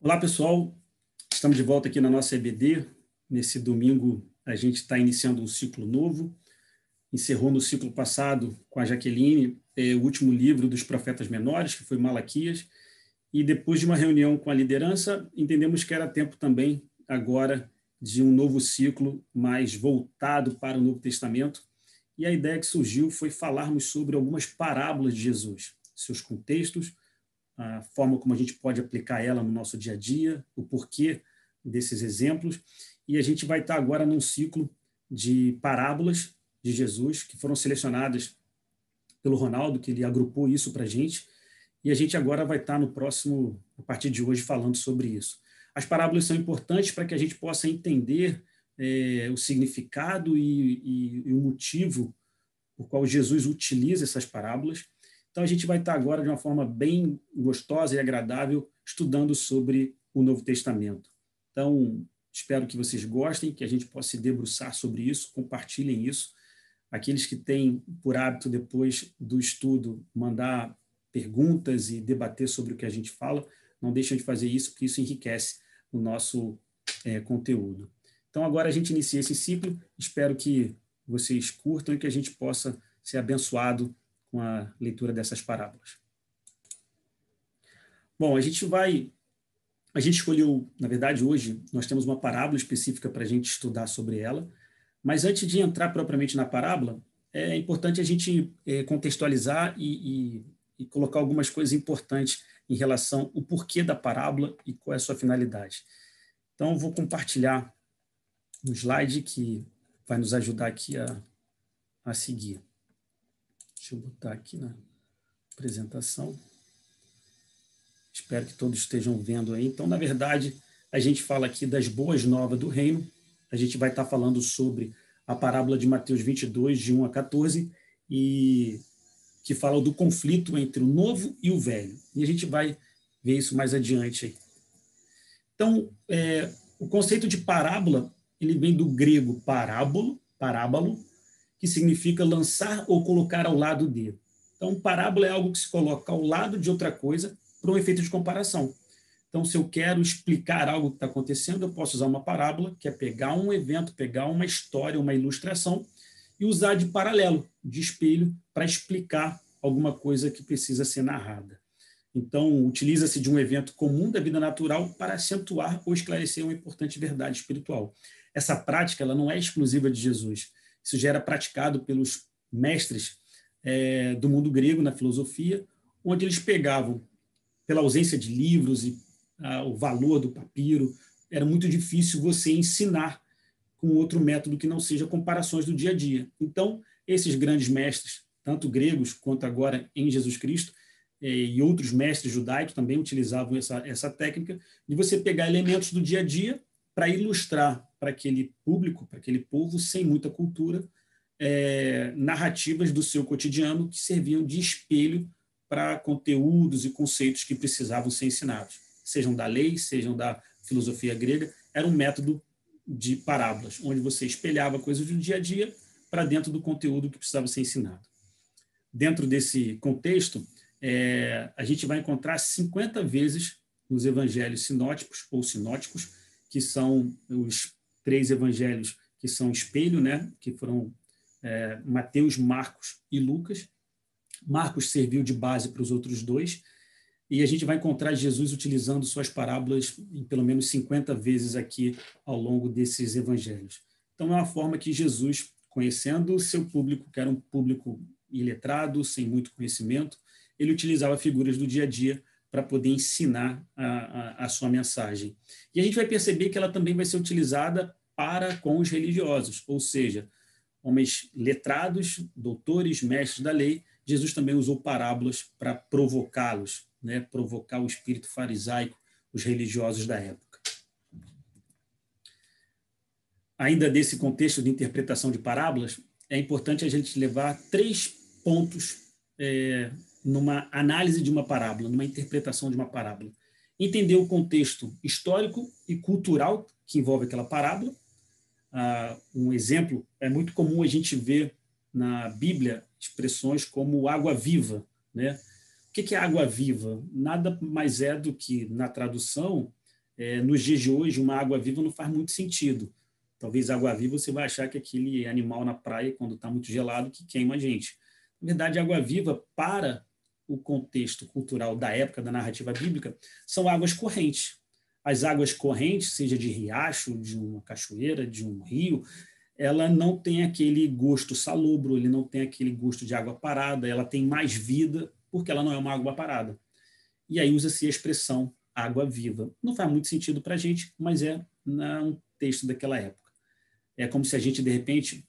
Olá, pessoal. Estamos de volta aqui na nossa EBD. Nesse domingo, a gente está iniciando um ciclo novo. Encerrou no ciclo passado com a Jaqueline o último livro dos profetas menores, que foi Malaquias. E depois de uma reunião com a liderança, entendemos que era tempo também, agora, de um novo ciclo mais voltado para o Novo Testamento. E a ideia que surgiu foi falarmos sobre algumas parábolas de Jesus, seus contextos, a forma como a gente pode aplicar ela no nosso dia a dia, o porquê desses exemplos. E a gente vai estar agora num ciclo de parábolas de Jesus, que foram selecionadas pelo Ronaldo, que ele agrupou isso para a gente. E a gente agora vai estar no próximo, a partir de hoje, falando sobre isso. As parábolas são importantes para que a gente possa entender o significado e o motivo por qual Jesus utiliza essas parábolas. Então, a gente vai estar agora, de uma forma bem gostosa e agradável, estudando sobre o Novo Testamento. Então, espero que vocês gostem, que a gente possa se debruçar sobre isso, compartilhem isso. Aqueles que têm por hábito, depois do estudo, mandar perguntas e debater sobre o que a gente fala, não deixem de fazer isso, porque isso enriquece o nosso conteúdo. Então, agora a gente inicia esse ciclo. Espero que vocês curtam e que a gente possa ser abençoado com a leitura dessas parábolas. Bom, a gente escolheu, na verdade, hoje, nós temos uma parábola específica para a gente estudar sobre ela, mas antes de entrar propriamente na parábola, é importante a gente contextualizar e colocar algumas coisas importantes em relação ao porquê da parábola e qual é a sua finalidade. Então, eu vou compartilhar um slide que vai nos ajudar aqui a seguir. Deixa eu botar aqui na apresentação. Espero que todos estejam vendo aí. Então, na verdade, a gente fala aqui das boas novas do reino. A gente vai estar falando sobre a parábola de Mateus 22, de 1 a 14, e que fala do conflito entre o novo e o velho. E a gente vai ver isso mais adiante aí. Então, o conceito de parábola, ele vem do grego parábolo, que significa lançar ou colocar ao lado de. Então, parábola é algo que se coloca ao lado de outra coisa para um efeito de comparação. Então, se eu quero explicar algo que está acontecendo, eu posso usar uma parábola, que é pegar um evento, pegar uma história, uma ilustração, e usar de paralelo, de espelho, para explicar alguma coisa que precisa ser narrada. Então, utiliza-se de um evento comum da vida natural para acentuar ou esclarecer uma importante verdade espiritual. Essa prática ela não é exclusiva de Jesus. Isso já era praticado pelos mestres do mundo grego na filosofia, onde eles pegavam, pela ausência de livros e o valor do papiro, era muito difícil você ensinar com outro método que não seja comparações do dia a dia. Então, esses grandes mestres, tanto gregos quanto agora em Jesus Cristo, e outros mestres judaicos também utilizavam essa técnica de você pegar elementos do dia a dia para ilustrar para aquele público, para aquele povo sem muita cultura, narrativas do seu cotidiano que serviam de espelho para conteúdos e conceitos que precisavam ser ensinados, sejam da lei, sejam da filosofia grega. Era um método de parábolas, onde você espelhava coisas do dia a dia para dentro do conteúdo que precisava ser ensinado. Dentro desse contexto, a gente vai encontrar 50 vezes nos evangelhos sinóticos ou sinóticos, que são os 3 evangelhos que são espelho, né, que foram Mateus, Marcos e Lucas. Marcos serviu de base para os outros 2, e a gente vai encontrar Jesus utilizando suas parábolas em pelo menos 50 vezes aqui ao longo desses evangelhos. Então, é uma forma que Jesus, conhecendo o seu público, que era um público iletrado, sem muito conhecimento, ele utilizava figuras do dia a dia para poder ensinar a sua mensagem. E a gente vai perceber que ela também vai ser utilizada para com os religiosos, ou seja, homens letrados, doutores, mestres da lei. Jesus também usou parábolas para provocá-los, né? Provocar o espírito farisaico, os religiosos da época. Ainda desse contexto de interpretação de parábolas, é importante a gente levar 3 pontos numa análise de uma parábola, numa interpretação de uma parábola. Entender o contexto histórico e cultural que envolve aquela parábola. Um exemplo, é muito comum a gente ver na Bíblia expressões como água viva, né? O que é água viva? Nada mais é do que, na tradução, nos dias de hoje, uma água-viva não faz muito sentido. Talvez água-viva você vai achar que aquele animal na praia, quando está muito gelado, que queima a gente. Na verdade, água-viva, para o contexto cultural da época da narrativa bíblica, são águas correntes. As águas correntes, seja de riacho, de uma cachoeira, de um rio, ela não tem aquele gosto salobro, ele não tem aquele gosto de água parada, ela tem mais vida, porque ela não é uma água parada. E aí usa-se a expressão água viva. Não faz muito sentido para a gente, mas é um texto daquela época. É como se a gente, de repente,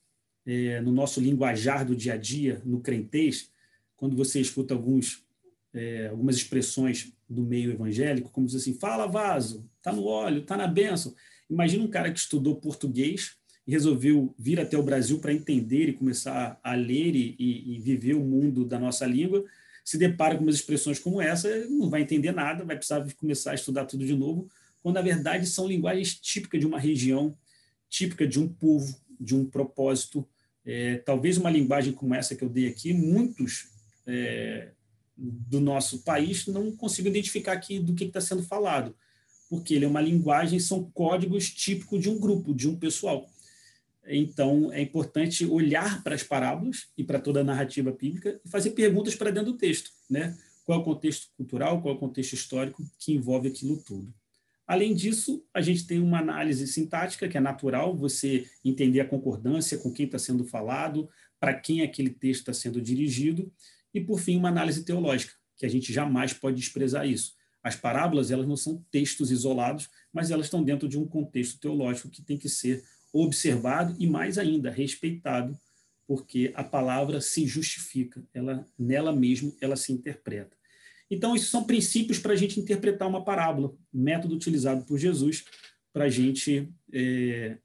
no nosso linguajar do dia a dia, no crentez, quando você escuta algumas expressões do meio evangélico, como diz assim, fala vaso, está no óleo, está na bênção. Imagina um cara que estudou português e resolveu vir até o Brasil para entender e começar a ler e viver o mundo da nossa língua, se depara com umas expressões como essa, não vai entender nada, vai precisar começar a estudar tudo de novo, quando, na verdade, são linguagens típicas de uma região, típica de um povo, de um propósito. Talvez uma linguagem como essa que eu dei aqui, muitos do nosso país não consigam identificar aqui do que está sendo falado, porque ele é uma linguagem, são códigos típicos de um grupo, de um pessoal. Então, é importante olhar para as parábolas e para toda a narrativa bíblica e fazer perguntas para dentro do texto, né? Qual é o contexto cultural, qual é o contexto histórico que envolve aquilo tudo. Além disso, a gente tem uma análise sintática, que é natural, você entender a concordância com quem está sendo falado, para quem aquele texto está sendo dirigido, e, por fim, uma análise teológica, que a gente jamais pode desprezar isso. As parábolas, elas não são textos isolados, mas elas estão dentro de um contexto teológico que tem que ser observado e, mais ainda, respeitado, porque a palavra se justifica, nela mesmo ela se interpreta. Então, esses são princípios para a gente interpretar uma parábola, método utilizado por Jesus para a gente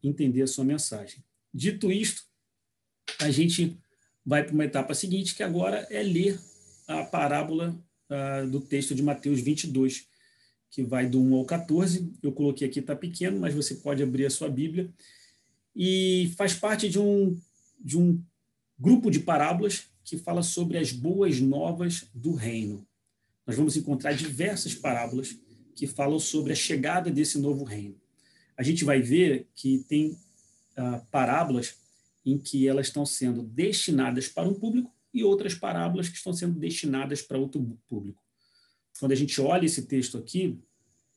entender a sua mensagem. Dito isto, a gente vai para uma etapa seguinte, que agora é ler a parábola do texto de Mateus 22, que vai do 1 ao 14. Eu coloquei aqui, está pequeno, mas você pode abrir a sua Bíblia. E faz parte de um grupo de parábolas que fala sobre as boas novas do reino. Nós vamos encontrar diversas parábolas que falam sobre a chegada desse novo reino. A gente vai ver que tem parábolas em que elas estão sendo destinadas para um público e outras parábolas que estão sendo destinadas para outro público. Quando a gente olha esse texto aqui,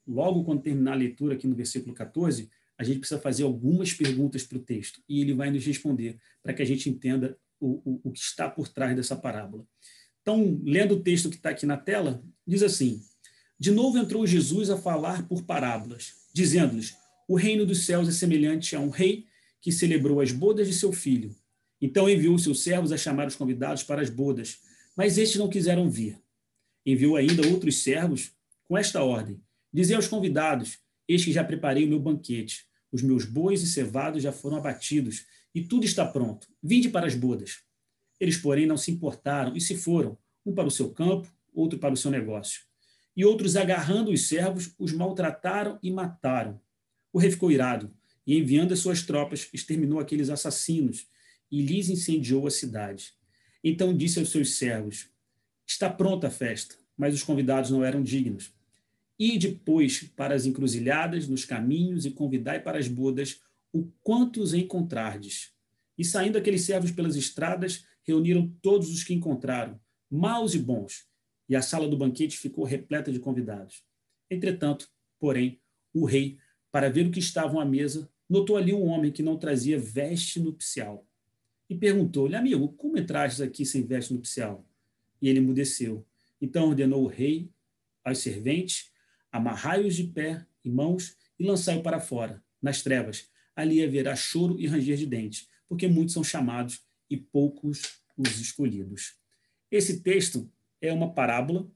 logo quando terminar a leitura aqui no versículo 14, a gente precisa fazer algumas perguntas para o texto e ele vai nos responder para que a gente entenda o que está por trás dessa parábola. Então, lendo o texto que está aqui na tela, diz assim: de novo entrou Jesus a falar por parábolas, dizendo-lhes, o reino dos céus é semelhante a um rei que celebrou as bodas de seu filho. Então enviou seus servos a chamar os convidados para as bodas, mas estes não quiseram vir. Enviou ainda outros servos com esta ordem: dizei aos convidados, eis que já preparei o meu banquete, os meus bois e cevados já foram abatidos, e tudo está pronto, vinde para as bodas. Eles, porém, não se importaram e se foram, um para o seu campo, outro para o seu negócio. E outros, agarrando os servos, os maltrataram e mataram. O rei ficou irado, e enviando as suas tropas, exterminou aqueles assassinos, e lhes incendiou a cidade. Então disse aos seus servos, está pronta a festa, mas os convidados não eram dignos. Ide, pois, para as encruzilhadas, nos caminhos, e convidai para as bodas o quantos encontrardes. E saindo aqueles servos pelas estradas, reuniram todos os que encontraram, maus e bons, e a sala do banquete ficou repleta de convidados. Entretanto, porém, o rei, para ver o que estavam à mesa, notou ali um homem que não trazia veste nupcial. E perguntou-lhe, amigo, como entrastes aqui sem veste nupcial? E ele emudeceu. Então ordenou o rei aos serventes, amarrai-os de pé e mãos e lançai-o para fora, nas trevas. Ali haverá choro e ranger de dentes, porque muitos são chamados e poucos os escolhidos. Esse texto é uma parábola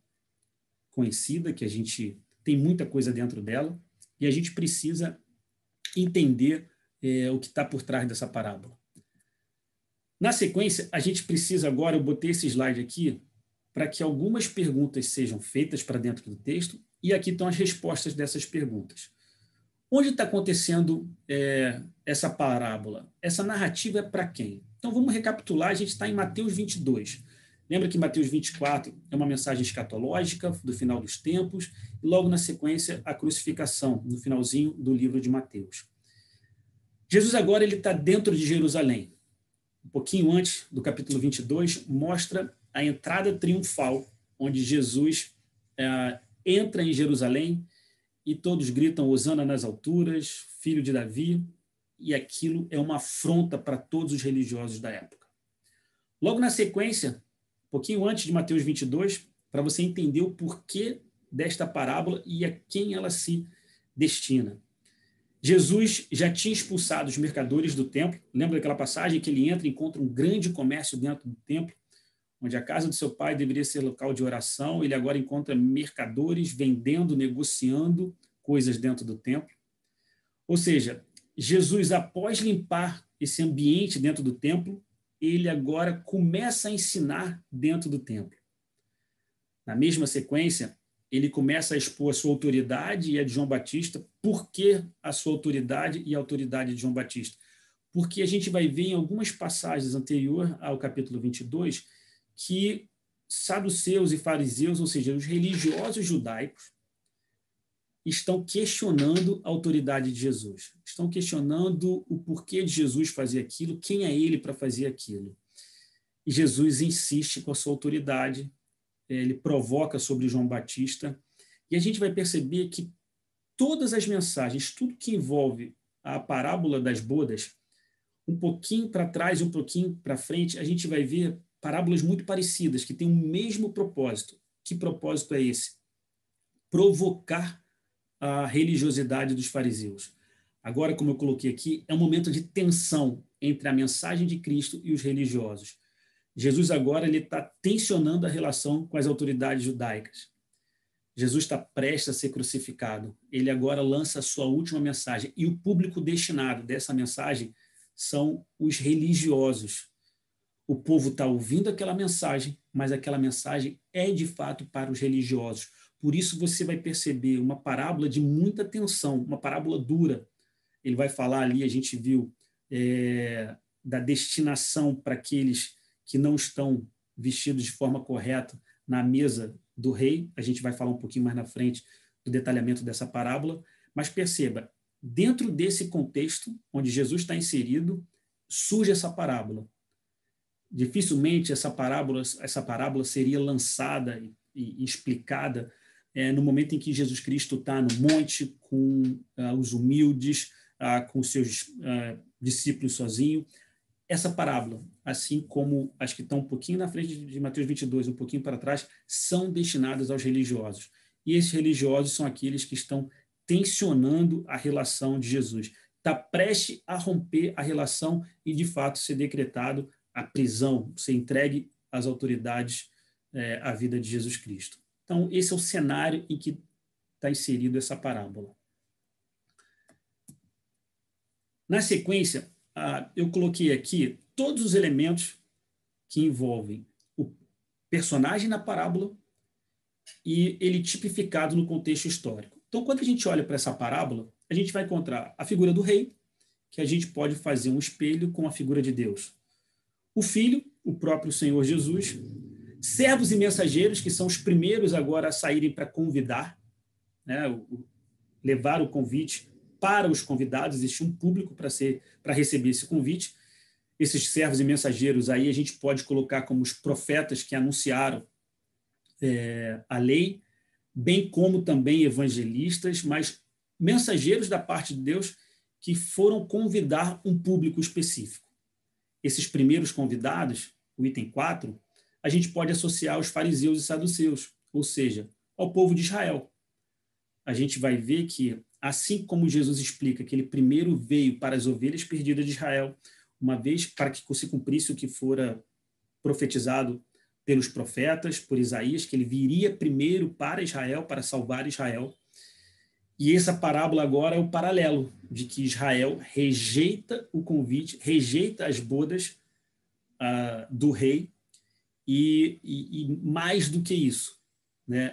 conhecida, que a gente tem muita coisa dentro dela, e a gente precisa entender o que está por trás dessa parábola. Na sequência, a gente precisa agora, eu botei esse slide aqui, para que algumas perguntas sejam feitas para dentro do texto, e aqui estão as respostas dessas perguntas. Onde está acontecendo essa parábola? Essa narrativa é para quem? Então, vamos recapitular, a gente está em Mateus 22. Lembra que Mateus 24 é uma mensagem escatológica do final dos tempos, e logo na sequência a crucificação, no finalzinho do livro de Mateus. Jesus agora ele está dentro de Jerusalém. Um pouquinho antes do capítulo 22, mostra a entrada triunfal, onde Jesus entra em Jerusalém e todos gritam Hosana nas alturas, filho de Davi, e aquilo é uma afronta para todos os religiosos da época. Logo na sequência, um pouquinho antes de Mateus 22, para você entender o porquê desta parábola e a quem ela se destina. Jesus já tinha expulsado os mercadores do templo. Lembra daquela passagem que ele entra e encontra um grande comércio dentro do templo, onde a casa do seu pai deveria ser local de oração, ele agora encontra mercadores vendendo, negociando coisas dentro do templo. Ou seja, Jesus, após limpar esse ambiente dentro do templo, ele agora começa a ensinar dentro do templo. Na mesma sequência, ele começa a expor a sua autoridade e a de João Batista. Por que a sua autoridade e a autoridade de João Batista? Porque a gente vai ver em algumas passagens anteriores ao capítulo 22 que saduceus e fariseus, ou seja, os religiosos judaicos, estão questionando a autoridade de Jesus, estão questionando o porquê de Jesus fazer aquilo, quem é ele para fazer aquilo. E Jesus insiste com a sua autoridade, ele provoca sobre João Batista, e a gente vai perceber que todas as mensagens, tudo que envolve a parábola das bodas, um pouquinho para trás e um pouquinho para frente, a gente vai ver parábolas muito parecidas, que têm o mesmo propósito. Que propósito é esse? Provocar a religiosidade dos fariseus. Agora, como eu coloquei aqui, é um momento de tensão entre a mensagem de Cristo e os religiosos. Jesus agora está tensionando a relação com as autoridades judaicas. Jesus está prestes a ser crucificado. Ele agora lança a sua última mensagem. E o público destinado dessa mensagem são os religiosos. O povo está ouvindo aquela mensagem, mas aquela mensagem é de fato para os religiosos. Por isso você vai perceber uma parábola de muita tensão, uma parábola dura. Ele vai falar ali, a gente viu, da destinação para aqueles que não estão vestidos de forma correta na mesa do rei. A gente vai falar um pouquinho mais na frente do detalhamento dessa parábola. Mas perceba, dentro desse contexto onde Jesus está inserido, surge essa parábola. Dificilmente essa parábola seria lançada e explicada no momento em que Jesus Cristo está no monte com os humildes, com os seus discípulos sozinho. Essa parábola, assim como as que estão um pouquinho na frente de Mateus 22, um pouquinho para trás, são destinadas aos religiosos. E esses religiosos são aqueles que estão tensionando a relação de Jesus. Está prestes a romper a relação e, de fato, ser decretado a prisão, ser entregue às autoridades a vida de Jesus Cristo. Então, esse é o cenário em que está inserido essa parábola. Na sequência, eu coloquei aqui todos os elementos que envolvem o personagem na parábola e ele tipificado no contexto histórico. Então, quando a gente olha para essa parábola, a gente vai encontrar a figura do rei, que a gente pode fazer um espelho com a figura de Deus. O Filho, o próprio Senhor Jesus, servos e mensageiros, que são os primeiros agora a saírem para convidar, levar o convite para os convidados. Existe um público para receber esse convite. Esses servos e mensageiros aí a gente pode colocar como os profetas que anunciaram a lei, bem como também evangelistas, mas mensageiros da parte de Deus que foram convidar um público específico. Esses primeiros convidados, o item 4, a gente pode associar aos fariseus e saduceus, ou seja, ao povo de Israel. A gente vai ver que, assim como Jesus explica que ele primeiro veio para as ovelhas perdidas de Israel, uma vez para que se cumprisse o que fora profetizado pelos profetas, por Isaías, que ele viria primeiro para Israel, para salvar Israel. E essa parábola agora é o paralelo de que Israel rejeita o convite, rejeita as bodas do rei, e mais do que isso,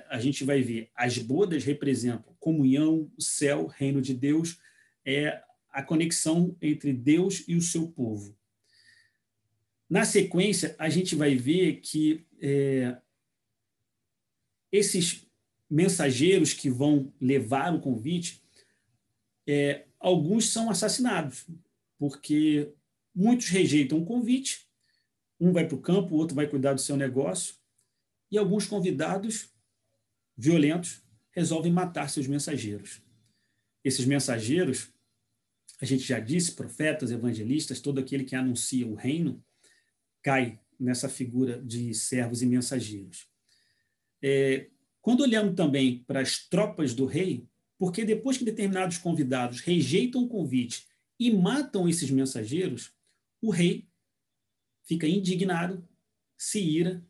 a gente vai ver, as bodas representam comunhão, o céu, reino de Deus, é a conexão entre Deus e o seu povo. Na sequência, a gente vai ver que esses mensageiros que vão levar o convite, alguns são assassinados, porque muitos rejeitam o convite, um vai para o campo, o outro vai cuidar do seu negócio, e alguns convidados violentos resolvem matar seus mensageiros. Esses mensageiros, a gente já disse, profetas, evangelistas, todo aquele que anuncia o reino, cai nessa figura de servos e mensageiros. Quando olhamos também para as tropas do rei, porque depois que determinados convidados rejeitam o convite e matam esses mensageiros, o rei fica indignado, se ira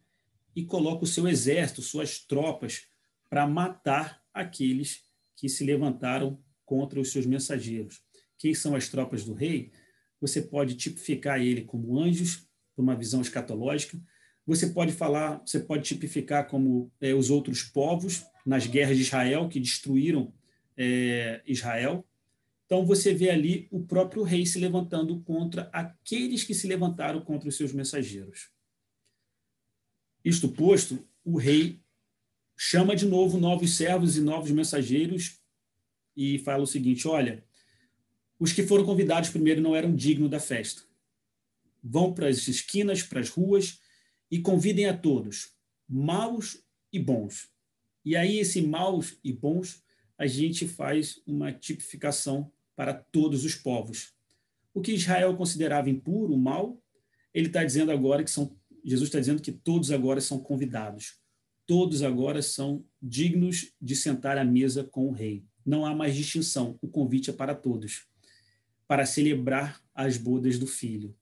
e coloca o seu exército, suas tropas, para matar aqueles que se levantaram contra os seus mensageiros. Quem são as tropas do rei? Você pode tipificar ele como anjos, por uma visão escatológica. Você pode tipificar como os outros povos nas guerras de Israel, que destruíram Israel. Então, você vê ali o próprio rei se levantando contra aqueles que se levantaram contra os seus mensageiros. Isto posto, o rei chama de novo novos servos e novos mensageiros e fala o seguinte: olha, os que foram convidados primeiro não eram dignos da festa. Vão para as esquinas, para as ruas e convidem a todos, maus e bons. E aí, esse maus e bons, a gente faz uma tipificação para todos os povos. O que Israel considerava impuro, mal, ele está dizendo agora que Jesus está dizendo que todos agora são convidados. Todos agora são dignos de sentar à mesa com o rei. Não há mais distinção. O convite é para todos, para celebrar as bodas do filho.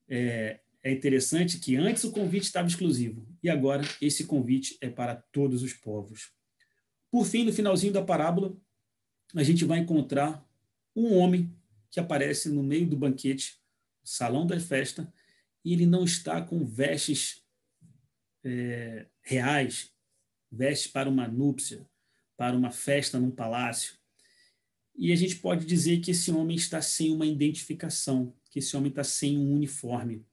É interessante que antes o convite estava exclusivo e agora esse convite é para todos os povos. Por fim, no finalzinho da parábola, a gente vai encontrar um homem que aparece no meio do banquete, salão da festa, e ele não está com vestes reais, vestes para uma núpcia, para uma festa num palácio. E a gente pode dizer que esse homem está sem uma identificação, que esse homem está sem um uniforme.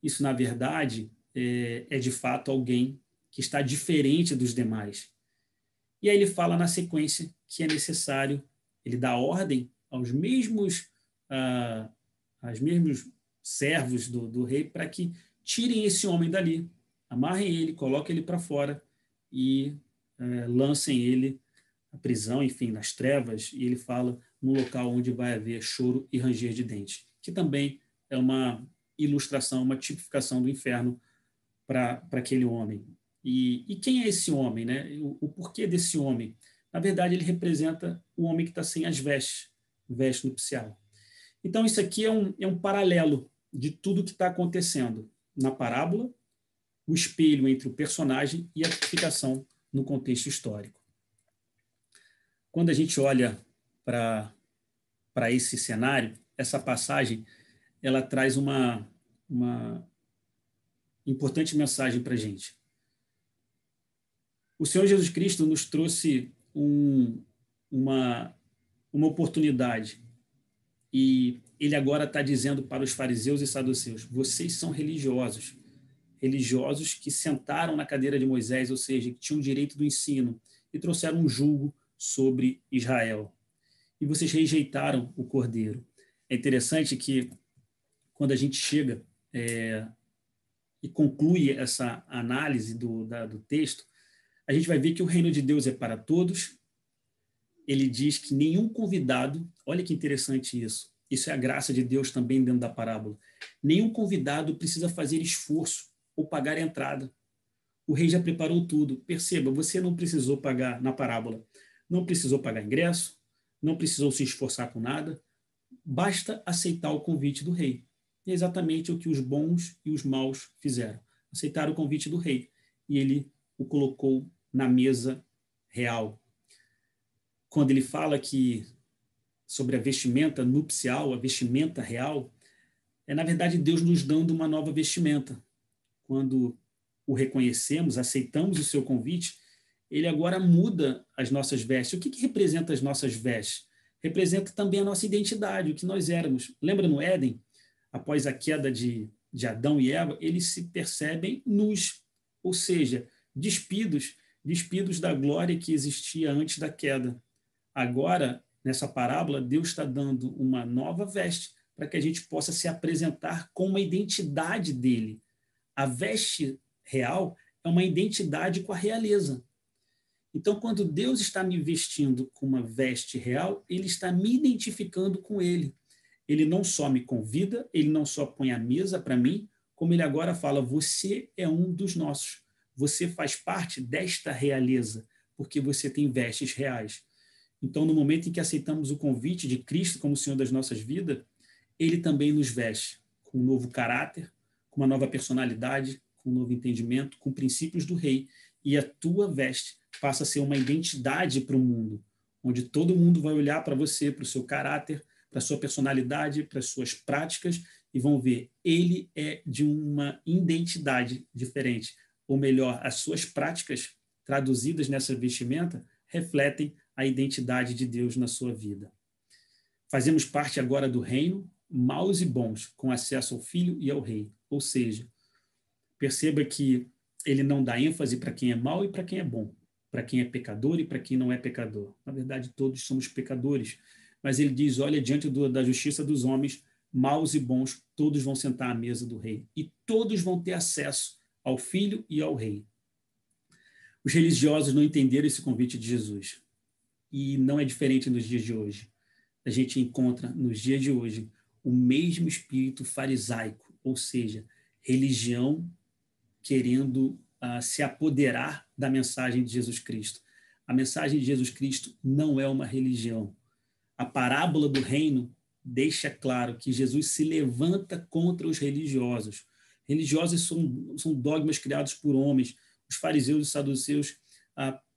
Isso, na verdade, é de fato alguém que está diferente dos demais. E aí ele fala na sequência que é necessário, ele dá ordem aos mesmos servos do rei para que tirem esse homem dali, amarrem ele, coloquem ele para fora e lancem ele à prisão, enfim, nas trevas, e ele fala num local onde vai haver choro e ranger de dentes, que também é uma ilustração, uma tipificação do inferno para aquele homem. E quem é esse homem, né? O porquê desse homem? Na verdade, ele representa o homem que está sem as vestes, veste nupcial. Então, isso aqui é um paralelo de tudo que está acontecendo na parábola, o espelho entre o personagem e a tipificação no contexto histórico. Quando a gente olha para esse cenário, essa passagem, ela traz uma importante mensagem para a gente. O Senhor Jesus Cristo nos trouxe uma oportunidade e ele agora está dizendo para os fariseus e saduceus: vocês são religiosos que sentaram na cadeira de Moisés, ou seja, que tinham direito do ensino e trouxeram um jugo sobre Israel. E vocês rejeitaram o Cordeiro. É interessante que quando a gente chega e conclui essa análise do texto, a gente vai ver que o reino de Deus é para todos. Ele diz que nenhum convidado, olha que interessante isso é a graça de Deus também dentro da parábola, nenhum convidado precisa fazer esforço ou pagar a entrada. O rei já preparou tudo. Perceba, você não precisou pagar, na parábola, não precisou pagar ingresso, não precisou se esforçar com nada, basta aceitar o convite do rei. É exatamente o que os bons e os maus fizeram. Aceitaram o convite do rei e ele o colocou na mesa real. Quando ele fala que sobre a vestimenta nupcial, a vestimenta real, é na verdade Deus nos dando uma nova vestimenta. Quando o reconhecemos, aceitamos o seu convite, ele agora muda as nossas vestes. O que representa as nossas vestes? Representa também a nossa identidade, o que nós éramos. Lembra no Éden? Após a queda de Adão e Eva, eles se percebem nus. ou seja, despidos da glória que existia antes da queda. Agora, nessa parábola, Deus está dando uma nova veste para que a gente possa se apresentar com uma identidade dele. A veste real é uma identidade com a realeza. Então, quando Deus está me vestindo com uma veste real, ele está me identificando com ele. Ele não só me convida, ele não só põe a mesa para mim, como ele agora fala, você é um dos nossos. Você faz parte desta realeza, porque você tem vestes reais. Então, no momento em que aceitamos o convite de Cristo como Senhor das nossas vidas, ele também nos veste com um novo caráter, com uma nova personalidade, com um novo entendimento, com princípios do rei. E a tua veste passa a ser uma identidade para o mundo, onde todo mundo vai olhar para você, para o seu caráter, para a sua personalidade, para as suas práticas, e vão ver, ele é de uma identidade diferente. Ou melhor, as suas práticas traduzidas nessa vestimenta refletem a identidade de Deus na sua vida. Fazemos parte agora do reino, maus e bons, com acesso ao Filho e ao Rei. Ou seja, perceba que ele não dá ênfase para quem é mau e para quem é bom, para quem é pecador e para quem não é pecador. Na verdade, todos somos pecadores. Mas ele diz, olha, diante da justiça dos homens, maus e bons, todos vão sentar à mesa do rei. E todos vão ter acesso ao Filho e ao Rei. Os religiosos não entenderam esse convite de Jesus. E não é diferente nos dias de hoje. A gente encontra, nos dias de hoje, o mesmo espírito farisaico, ou seja, religião querendo se apoderar da mensagem de Jesus Cristo. A mensagem de Jesus Cristo não é uma religião. A parábola do reino deixa claro que Jesus se levanta contra os religiosos. Religiosos são dogmas criados por homens. Os fariseus e os saduceus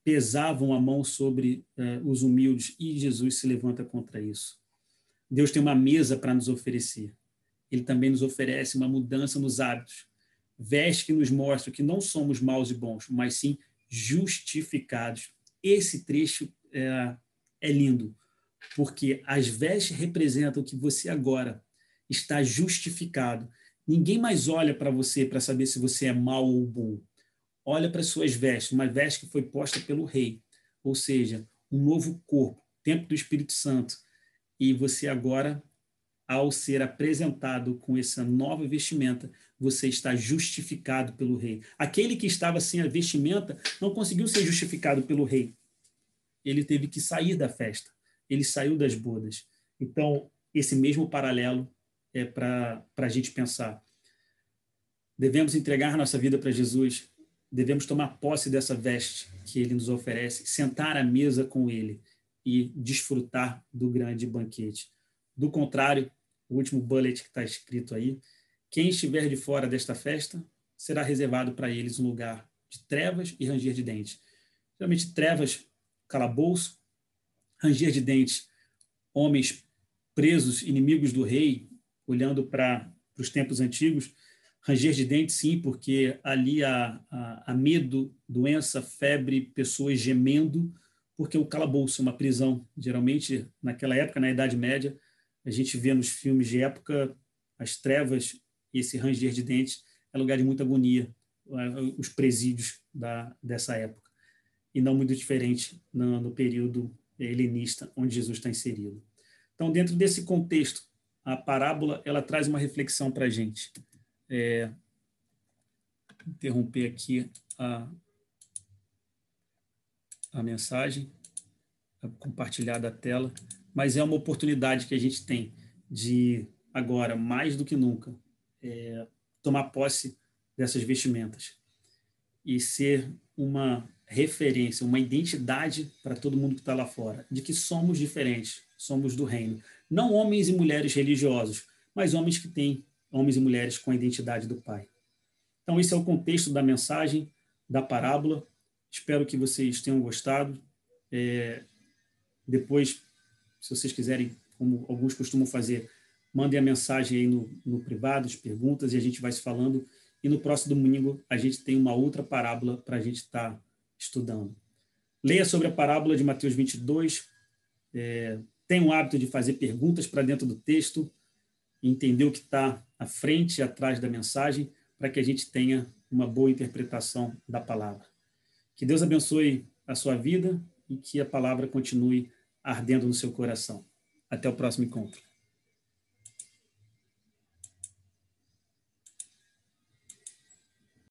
pesavam a mão sobre os humildes e Jesus se levanta contra isso. Deus tem uma mesa para nos oferecer. Ele também nos oferece uma mudança nos hábitos. Veste que nos mostra que não somos maus e bons, mas sim justificados. Esse trecho é lindo, porque as vestes representam que você agora está justificado. Ninguém mais olha para você para saber se você é mau ou bom. Olha para as suas vestes, uma veste que foi posta pelo rei, ou seja, um novo corpo, templo do Espírito Santo. E você agora, ao ser apresentado com essa nova vestimenta, você está justificado pelo rei. Aquele que estava sem a vestimenta não conseguiu ser justificado pelo rei. Ele teve que sair da festa. Ele saiu das bodas. Então, esse mesmo paralelo é para a gente pensar. Devemos entregar nossa vida para Jesus, devemos tomar posse dessa veste que ele nos oferece, sentar à mesa com ele e desfrutar do grande banquete. Do contrário, o último bullet que está escrito aí, quem estiver de fora desta festa, será reservado para eles um lugar de trevas e ranger de dentes. Geralmente trevas, calabouço, ranger de dentes, homens presos, inimigos do rei, olhando para os tempos antigos. Ranger de dentes, sim, porque ali há medo, doença, febre, pessoas gemendo, porque o calabouço é uma prisão. Geralmente, naquela época, na Idade Média, a gente vê nos filmes de época as trevas e esse ranger de dentes é lugar de muita agonia, os presídios dessa época. E não muito diferente no período helenista, onde Jesus está inserido. Então, dentro desse contexto, a parábola ela traz uma reflexão para a gente. Interromper aqui a mensagem, compartilhar da tela, mas é uma oportunidade que a gente tem de, agora, mais do que nunca, tomar posse dessas vestimentas e ser uma referência, uma identidade para todo mundo que está lá fora, de que somos diferentes, somos do reino. Não homens e mulheres religiosos, mas homens e mulheres com a identidade do Pai. Então, esse é o contexto da mensagem, da parábola. Espero que vocês tenham gostado. Depois, se vocês quiserem, como alguns costumam fazer, mandem a mensagem aí no privado, as perguntas, e a gente vai se falando. E no próximo domingo, a gente tem uma outra parábola para a gente estar estudando. Leia sobre a parábola de Mateus 22. Tenha o hábito de fazer perguntas para dentro do texto, entender o que está à frente e atrás da mensagem, para que a gente tenha uma boa interpretação da palavra. Que Deus abençoe a sua vida e que a palavra continue ardendo no seu coração. Até o próximo encontro.